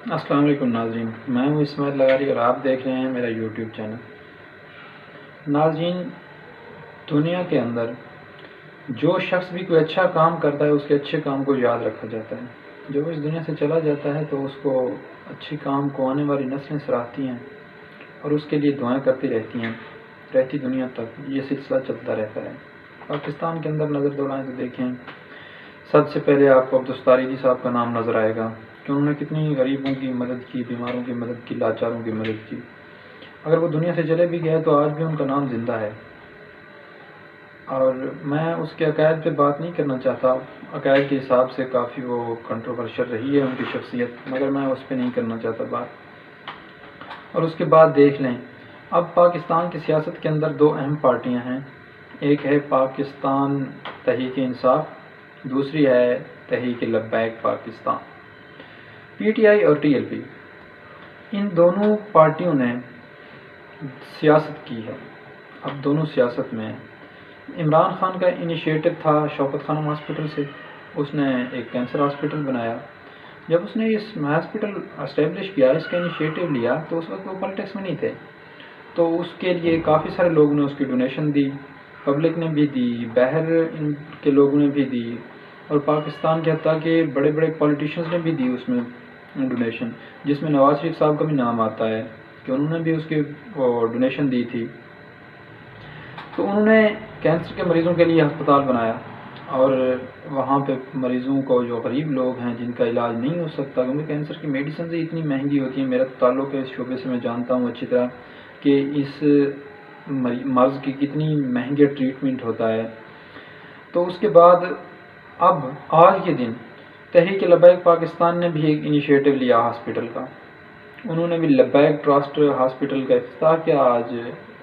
السلام علیکم ناظرین، میں ہوں اسماعیل لغاری اور آپ دیکھ رہے ہیں میرا یوٹیوب چینل۔ ناظرین، دنیا کے اندر جو شخص بھی کوئی اچھا کام کرتا ہے اس کے اچھے کام کو یاد رکھا جاتا ہے۔ جو اس دنیا سے چلا جاتا ہے تو اس کو اچھی کام کو آنے والی نسلیں سراہتی ہیں اور اس کے لیے دعائیں کرتی رہتی ہیں، رہتی دنیا تک یہ سلسلہ چلتا رہتا ہے۔ پاکستان کے اندر نظر دوڑائیں تو دیکھیں، سب سے پہلے آپ کو عبدالستار صاحب کا نام نظر آئے گا کہ انہوں نے کتنی غریبوں کی مدد کی، بیماروں کی مدد کی، لاچاروں کی مدد کی۔ اگر وہ دنیا سے چلے بھی گئے تو آج بھی ان کا نام زندہ ہے۔ اور میں اس کے عقائد پہ بات نہیں کرنا چاہتا، عقائد کے حساب سے کافی وہ کنٹروورشل رہی ہے ان کی شخصیت، مگر میں اس پہ نہیں کرنا چاہتا بات۔ اور اس کے بعد دیکھ لیں، اب پاکستان کی سیاست کے اندر دو اہم پارٹیاں ہیں، ایک ہے پاکستان تحریک انصاف، دوسری ہے Tehreek Labbaik Pakistan, P T I اور ٹی ایل پی۔ ان دونوں پارٹیوں نے سیاست کی ہے، اب دونوں سیاست میں ہیں۔ عمران خان کا انیشیٹو تھا شوکت خانم ہاسپٹل سے، اس نے ایک کینسر ہاسپٹل بنایا۔ جب اس نے اس ہاسپٹل اسٹیبلش کیا، اس کا انیشیٹو لیا، تو اس وقت وہ پالیٹکس میں نہیں تھے، تو اس کے لیے کافی سارے لوگوں نے اس کی ڈونیشن دی، پبلک نے بھی دی، باہر ان کے لوگوں نے بھی دی، اور پاکستان کے حتیٰ کہ بڑے بڑے پولیٹیشنز نے بھی دی اس میں ڈونیشن، جس میں نواز شریف صاحب کا بھی نام آتا ہے کہ انہوں نے بھی اس کی ڈونیشن دی تھی۔ تو انہوں نے کینسر کے مریضوں کے لیے ہسپتال بنایا، اور وہاں پہ مریضوں کو، جو غریب لوگ ہیں جن کا علاج نہیں ہو سکتا، کیونکہ کینسر کی میڈیسنز اتنی مہنگی ہوتی ہیں، میرا تعلق ہے اس شعبے سے، میں جانتا ہوں اچھی طرح کہ اس مرض کی کتنی مہنگی ٹریٹمنٹ ہوتا ہے۔ تو اس کے بعد اب آج کے دن تحریک لبیک پاکستان نے بھی ایک انیشیٹو لیا ہاسپٹل کا، انہوں نے بھی لبیک ٹرسٹ ہاسپٹل کا افتتاح کیا آج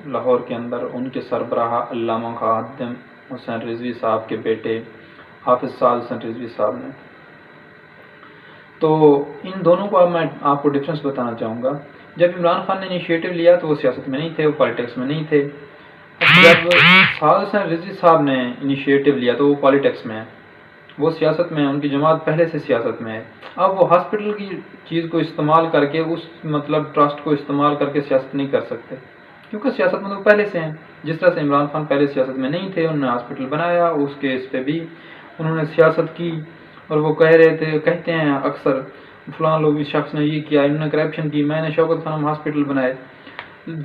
لاہور کے اندر، ان کے سربراہ علامہ خادم حسین رضوی صاحب کے بیٹے حافظ سعد حسین رضوی صاحب نے۔ تو ان دونوں کو اب میں آپ کو ڈفرینس بتانا چاہوں گا۔ جب عمران خان نے انیشیٹو لیا تو وہ سیاست میں نہیں تھے، وہ پالیٹکس میں نہیں تھے۔ جب سعد حسین رضوی صاحب نے انیشیٹو لیا تو وہ پالیٹکس میں ہیں، وہ سیاست میں ہیں، ان کی جماعت پہلے سے سیاست میں ہے۔ اب وہ ہاسپٹل کی چیز کو استعمال کر کے، اس مطلب ٹرسٹ کو استعمال کر کے سیاست نہیں کر سکتے، کیونکہ سیاست میں تو پہلے سے ہیں۔ جس طرح سے عمران خان پہلے سیاست میں نہیں تھے، انہوں نے ہاسپٹل بنایا، اس کے اس پہ بھی انہوں نے سیاست کی، اور وہ کہتے ہیں اکثر فلاں لوگ، اس شخص نے یہ کیا، انہوں نے کرپشن کی، میں نے شوکت خانم ہاسپٹل بنائے۔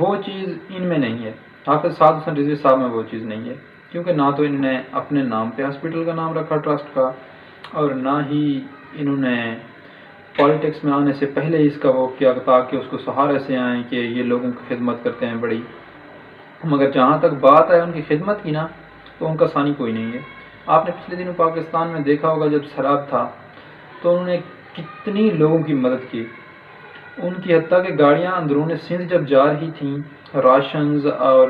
وہ چیز ان میں نہیں ہے، حافظ سعد حسین رضوی صاحب میں وہ چیز نہیں ہے، کیونکہ نہ تو انہوں نے اپنے نام پہ ہاسپٹل کا نام رکھا ٹرسٹ کا، اور نہ ہی انہوں نے پالیٹکس میں آنے سے پہلے اس کا وہ کیا تاکہ اس کو سہارے سے آئیں کہ یہ لوگوں کی خدمت کرتے ہیں بڑی۔ مگر جہاں تک بات ہے ان کی خدمت کی نا، تو ان کا ثانی کوئی نہیں ہے۔ آپ نے پچھلے دنوں پاکستان میں دیکھا ہوگا، جب سیلاب تھا تو انہوں نے کتنی لوگوں کی مدد کی، ان کی حتیٰ کہ گاڑیاں اندرون سندھ جب جا رہی تھیں راشنز اور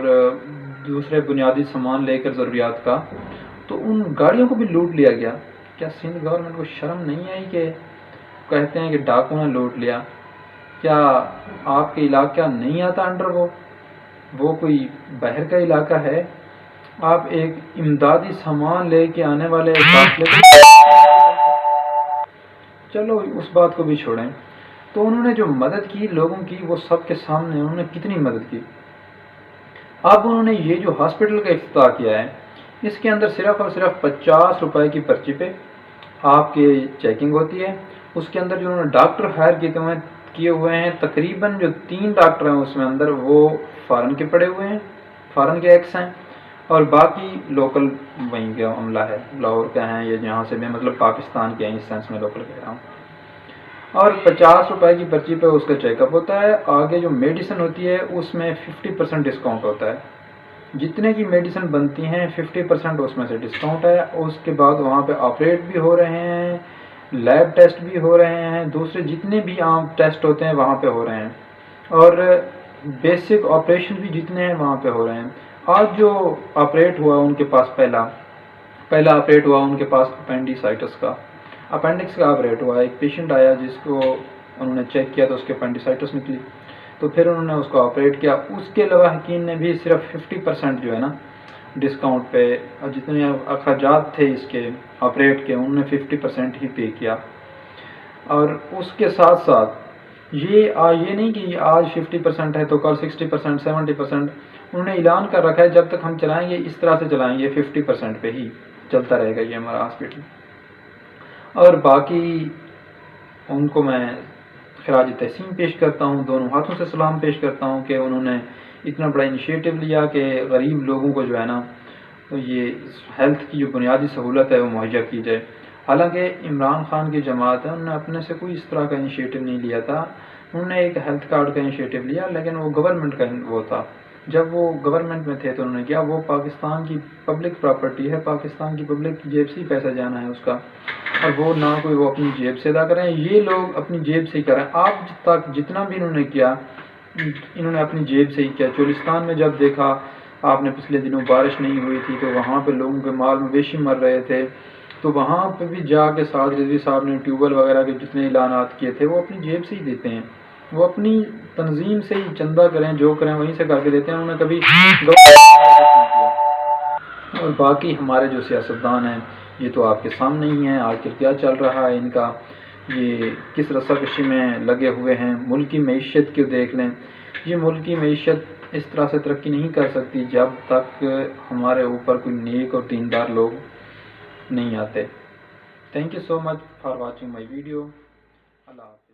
دوسرے بنیادی سامان لے کر ضروریات کا، تو ان گاڑیوں کو بھی لوٹ لیا گیا۔ کیا سندھ گورنمنٹ کو شرم نہیں آئی کہ کہتے ہیں کہ ڈاکو نے لوٹ لیا؟ کیا آپ کے علاقہ نہیں آتا انڈر وہ کوئی باہر کا علاقہ ہے؟ آپ ایک امدادی سامان لے کے آنے والے چلو اس بات کو بھی چھوڑیں۔ تو انہوں نے جو مدد کی لوگوں کی، وہ سب کے سامنے انہوں نے کتنی مدد کی۔ اب انہوں نے یہ جو ہاسپٹل کا افتتاح کیا ہے، اس کے اندر صرف اور صرف 50 روپے کی پرچی پہ آپ کی چیکنگ ہوتی ہے۔ اس کے اندر جو انہوں نے ڈاکٹر ہائر کیے ہوئے ہیں، تقریباً جو 3 ڈاکٹر ہیں اس میں اندر، وہ فارن کے پڑے ہوئے ہیں، فارن کے ایکس ہیں، اور باقی لوکل وہیں کا عملہ ہے، لاہور کا ہیں یا جہاں سے بھی، مطلب پاکستان کے ہیں، اس سینس میں لوکل کہہ رہا ہوں۔ اور 50 روپے کی پرچی پہ اس کا چیک اپ ہوتا ہے۔ آگے جو میڈیسن ہوتی ہے اس میں 50% ڈسکاؤنٹ ہوتا ہے، جتنے کی میڈیسن بنتی ہیں 50% اس میں سے ڈسکاؤنٹ ہے۔ اس کے بعد وہاں پہ آپریٹ بھی ہو رہے ہیں، لیب ٹیسٹ بھی ہو رہے ہیں، دوسرے جتنے بھی عام ٹیسٹ ہوتے ہیں وہاں پہ ہو رہے ہیں، اور بیسک آپریشن بھی جتنے ہیں وہاں پہ ہو رہے ہیں۔ آج جو آپریٹ ہوا ان کے پاس، پہلا آپریٹ ہوا ان کے پاس اپینڈیسائٹس کا آپریٹ ہوا۔ ایک پیشنٹ آیا جس کو انہوں نے چیک کیا تو اس کے اپینڈیسائٹس نکلی، تو پھر انہوں نے اس کو آپریٹ کیا۔ اس کے علاوہ حکیم نے بھی صرف 50% جو ہے نا ڈسکاؤنٹ پہ، جتنے اخراجات تھے اس کے آپریٹ کے، انہوں نے 50% ہی پے کیا۔ اور اس کے ساتھ ساتھ یہ نہیں کہ آج 50% ہے تو کل 60%، 70%. انہوں نے اعلان کر رکھا ہے جب تک ہم چلائیں گے اس طرح سے چلائیں گے، 50% پہ ہی چلتا رہے گا یہ ہمارا ہاسپٹل. اور باقی ان کو میں خراج تحسین پیش کرتا ہوں، دونوں ہاتھوں سے سلام پیش کرتا ہوں کہ انہوں نے اتنا بڑا انیشیٹو لیا کہ غریب لوگوں کو جو ہے نا یہ ہیلتھ کی جو بنیادی سہولت ہے وہ مہیا کی جائے. حالانکہ عمران خان کی جماعت ہے، انہوں نے اپنے سے کوئی اس طرح کا انیشیٹو نہیں لیا تھا. انہوں نے ایک ہیلتھ کارڈ کا انیشیٹو لیا، لیکن وہ گورنمنٹ کا وہ تھا. جب وہ گورنمنٹ میں تھے تو انہوں نے کیا، وہ پاکستان کی پبلک پراپرٹی ہے، پاکستان کی پبلک کی جیب سے ہی پیسہ جانا ہے اس کا، اور وہ نہ کوئی وہ اپنی جیب سے ادا کریں. یہ لوگ اپنی جیب سے ہی کریں. آج تک جتنا بھی انہوں نے کیا، انہوں نے اپنی جیب سے ہی کیا. چولستان میں جب دیکھا آپ نے پچھلے دنوں بارش نہیں ہوئی تھی تو وہاں پہ لوگوں کے مال مویشی مر رہے تھے، تو وہاں پہ بھی جا کے سعد رضوی صاحب نے ٹیوب ویل وغیرہ کے جتنے اعلانات کیے تھے وہ اپنی جیب سے ہی دیتے ہیں. وہ اپنی تنظیم سے ہی چندہ کریں جو کریں وہیں سے کر کے دیتے ہیں. انہوں نے کبھی اور باقی ہمارے جو سیاستدان ہیں یہ تو آپ کے سامنے ہی ہیں. آخر کیا چل رہا ہے ان کا، یہ کس رساکشی میں لگے ہوئے ہیں. ملکی معیشت کو دیکھ لیں، یہ ملکی معیشت اس طرح سے ترقی نہیں کر سکتی جب تک ہمارے اوپر کوئی نیک اور دیندار لوگ نہیں آتے. Thank you so much for watching my video. اللہ حافظ.